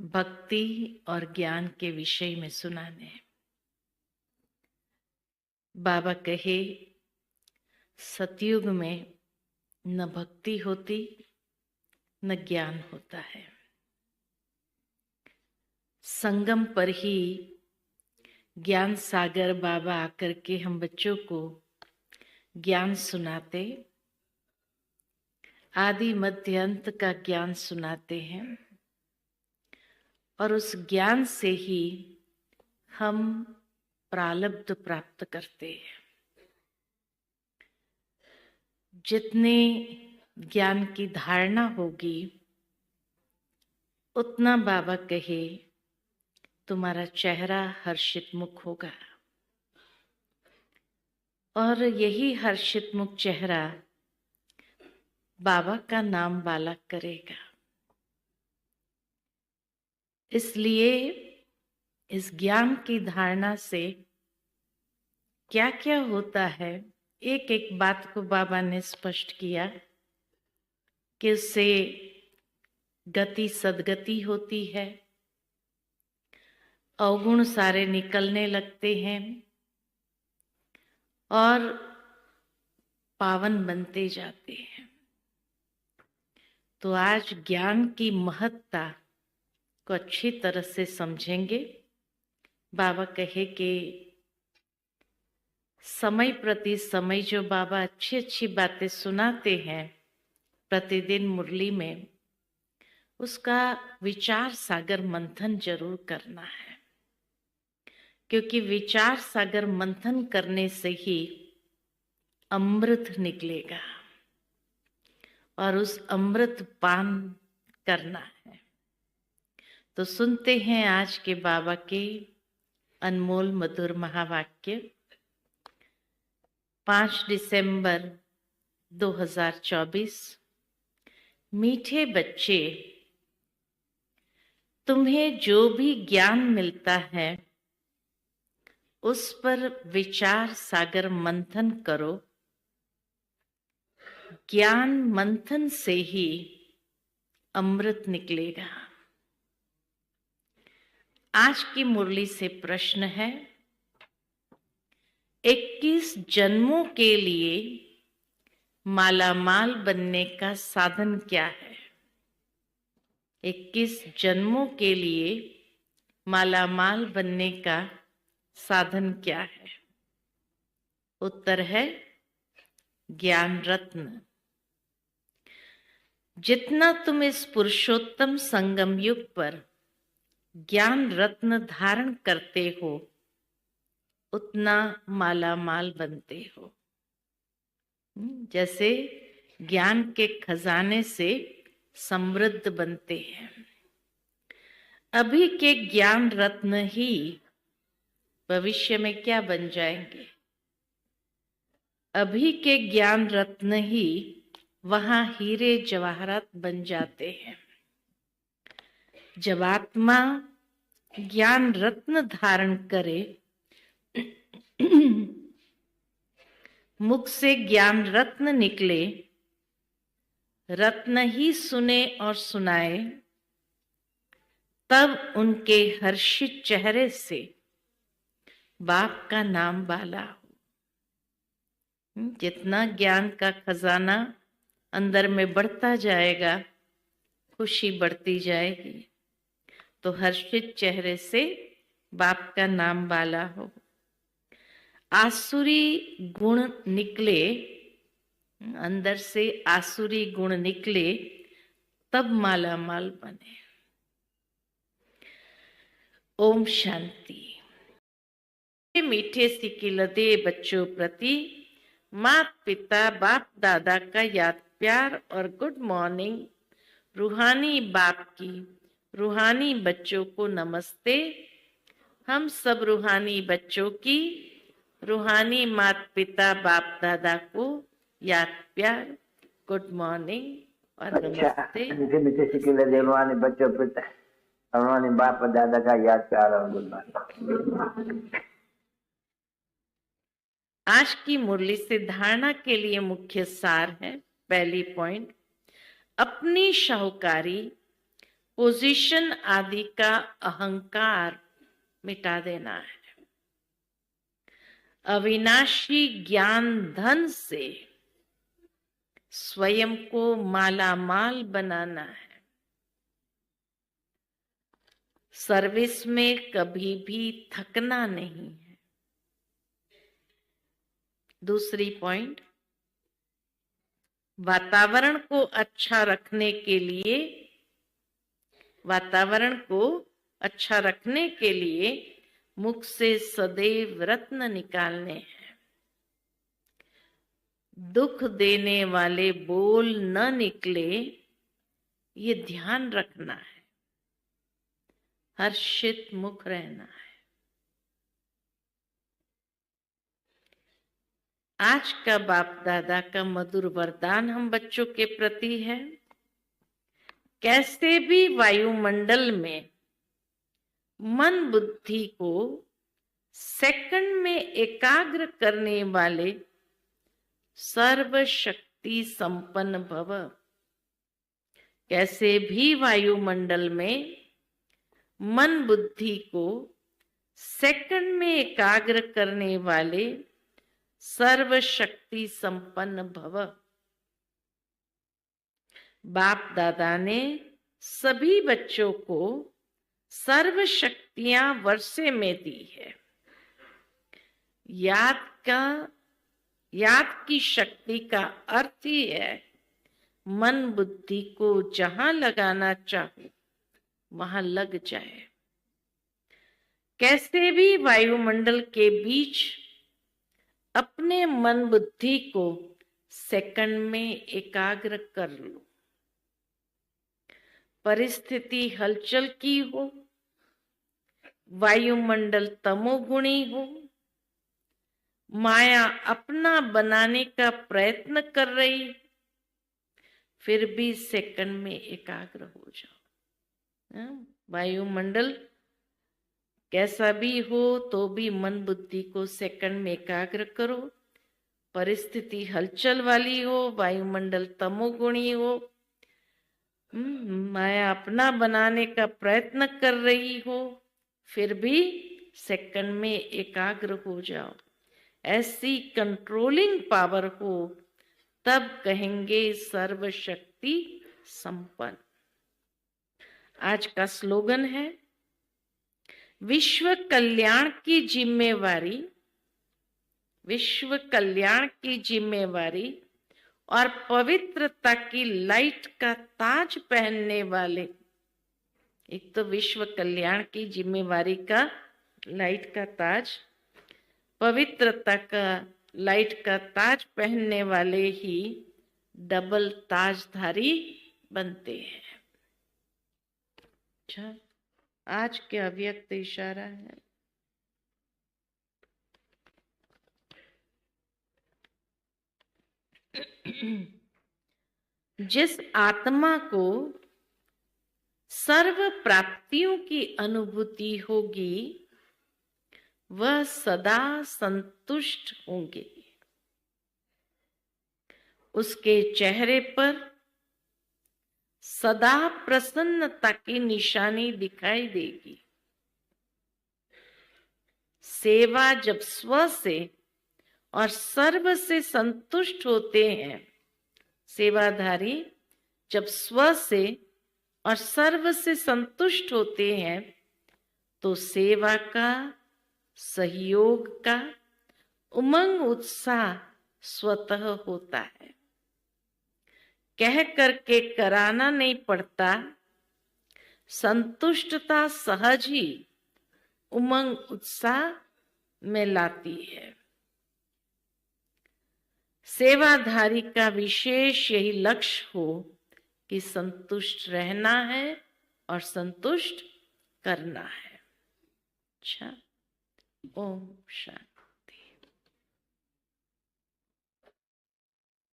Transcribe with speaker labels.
Speaker 1: भक्ति और ज्ञान के विषय में सुनाने। बाबा कहे, सतयुग में न भक्ति होती न ज्ञान होता है। संगम पर ही ज्ञान सागर बाबा आकर के हम बच्चों को ज्ञान सुनाते, आदि मध्य अंत का ज्ञान सुनाते हैं और उस ज्ञान से ही हम प्रारब्ध प्राप्त करते हैं। जितने ज्ञान की धारणा होगी उतना बाबा कहे तुम्हारा चेहरा हर्षित मुख होगा, और यही हर्षित मुख चेहरा बाबा का नाम वाला करेगा। इसलिए इस ज्ञान की धारणा से क्या क्या होता है, एक एक बात को बाबा ने स्पष्ट किया कि उससे गति सदगति होती है, अवगुण सारे निकलने लगते हैं और पावन बनते जाते हैं। तो आज ज्ञान की महत्ता को अच्छी तरह से समझेंगे। बाबा कहे कि समय प्रति समय जो बाबा अच्छी अच्छी बातें सुनाते हैं प्रतिदिन मुरली में, उसका विचार सागर मंथन जरूर करना है, क्योंकि विचार सागर मंथन करने से ही अमृत निकलेगा और उस अमृत पान करना है। तो सुनते हैं आज के बाबा के अनमोल मधुर महावाक्य। 5 दिसंबर 2024। मीठे बच्चे, तुम्हें जो भी ज्ञान मिलता है उस पर विचार सागर मंथन करो। ज्ञान मंथन से ही अमृत निकलेगा। आज की मुरली से प्रश्न है, 21 जन्मों के लिए मालामाल बनने का साधन क्या है? 21 जन्मों के लिए मालामाल बनने का साधन क्या है? उत्तर है ज्ञान रत्न। जितना तुम इस पुरुषोत्तम संगम युग पर ज्ञान रत्न धारण करते हो उतना मालामाल बनते हो। जैसे ज्ञान के खजाने से समृद्ध बनते हैं। अभी के ज्ञान रत्न ही भविष्य में क्या बन जाएंगे? अभी के ज्ञान रत्न ही वहां हीरे जवाहरात बन जाते हैं। जब आत्मा ज्ञान रत्न धारण करे, मुख से ज्ञान रत्न निकले, रत्न ही सुने और सुनाए, तब उनके हर्षित चेहरे से बाप का नाम वाला हो। जितना ज्ञान का खजाना अंदर में बढ़ता जाएगा, खुशी बढ़ती जाएगी। तो हर्षित चेहरे से बाप का नाम वाला हो। आसुरी गुण निकले, अंदर से आसुरी गुण निकले, तब मालामाल बने। ओम शांति। मीठे सिकिलदे बच्चों प्रति माता पिता बाप दादा का याद प्यार और गुड मॉर्निंग। रूहानी बाप की रूहानी बच्चों को नमस्ते। हम सब रूहानी बच्चों की रूहानी माता पिता बाप दादा को याद प्यार, गुड मॉर्निंग और नमस्ते।
Speaker 2: मीठे मीठे सिकिलदे रूहानी बच्चों पिता रूहानी बाप दादा का याद प्यार और गुड मॉर्निंग।
Speaker 1: आज की मुरली से धारणा के लिए मुख्य सार है। पहली पॉइंट, अपनी शाहूकारी पोजीशन आदि का अहंकार मिटा देना है। अविनाशी ज्ञान धन से स्वयं को मालामाल बनाना है। सर्विस में कभी भी थकना नहीं है। दूसरी पॉइंट, वातावरण को अच्छा रखने के लिए मुख से सदैव रत्न निकालने हैं। दुख देने वाले बोल न निकले, ये ध्यान रखना है। हर्षित मुख रहना है। आज का बाप दादा का मधुर वरदान हम बच्चों के प्रति है, कैसे भी वायुमंडल में मन बुद्धि को सेकंड में एकाग्र करने वाले सर्वशक्ति संपन्न भव। कैसे भी वायुमंडल में मन बुद्धि को सेकंड में एकाग्र करने वाले सर्वशक्ति संपन्न भव। बाप दादा ने सभी बच्चों को सर्वशक्तियां वर्षे में दी है। याद की शक्ति का अर्थ ही है मन बुद्धि को जहां लगाना चाहो वहां लग जाए। कैसे भी वायुमंडल के बीच अपने मन बुद्धि को सेकंड में एकाग्र कर लो। परिस्थिति हलचल की हो, वायुमंडल तमोगुणी हो, माया अपना बनाने का प्रयत्न कर रही, फिर भी सेकंड में एकाग्र हो जाओ। वायुमंडल कैसा भी हो तो भी मन बुद्धि को सेकंड में एकाग्र करो। परिस्थिति हलचल वाली हो, वायुमंडल तमोगुणी हो, माया अपना बनाने का प्रयत्न कर रही हो, फिर भी सेकंड में एकाग्र हो जाओ। ऐसी कंट्रोलिंग पावर हो तब कहेंगे सर्वशक्ति संपन्न। आज का स्लोगन है, विश्व कल्याण की जिम्मेवारी और पवित्रता की लाइट का ताज पहनने वाले। एक तो विश्व कल्याण की जिम्मेवारी का लाइट का ताज, पवित्रता का लाइट का ताज पहनने वाले ही डबल ताजधारी बनते हैं। अच्छा, आज के अव्यक्त इशारा है, जिस आत्मा को सर्व प्राप्तियों की अनुभूति होगी वह सदा संतुष्ट होंगे। उसके चेहरे पर सदा प्रसन्नता की निशानी दिखाई देगी। सेवा जब स्व से और सर्व से संतुष्ट होते हैं, सेवाधारी जब स्व से और सर्व से संतुष्ट होते हैं तो सेवा का, सहयोग का उमंग उत्साह स्वतः होता है। कह करके कराना नहीं पड़ता, संतुष्टता सहज ही उमंग उत्साह में लाती है। सेवाधारी का विशेष यही लक्ष्य हो कि संतुष्ट रहना है और संतुष्ट करना है। अच्छा, ओम शांति।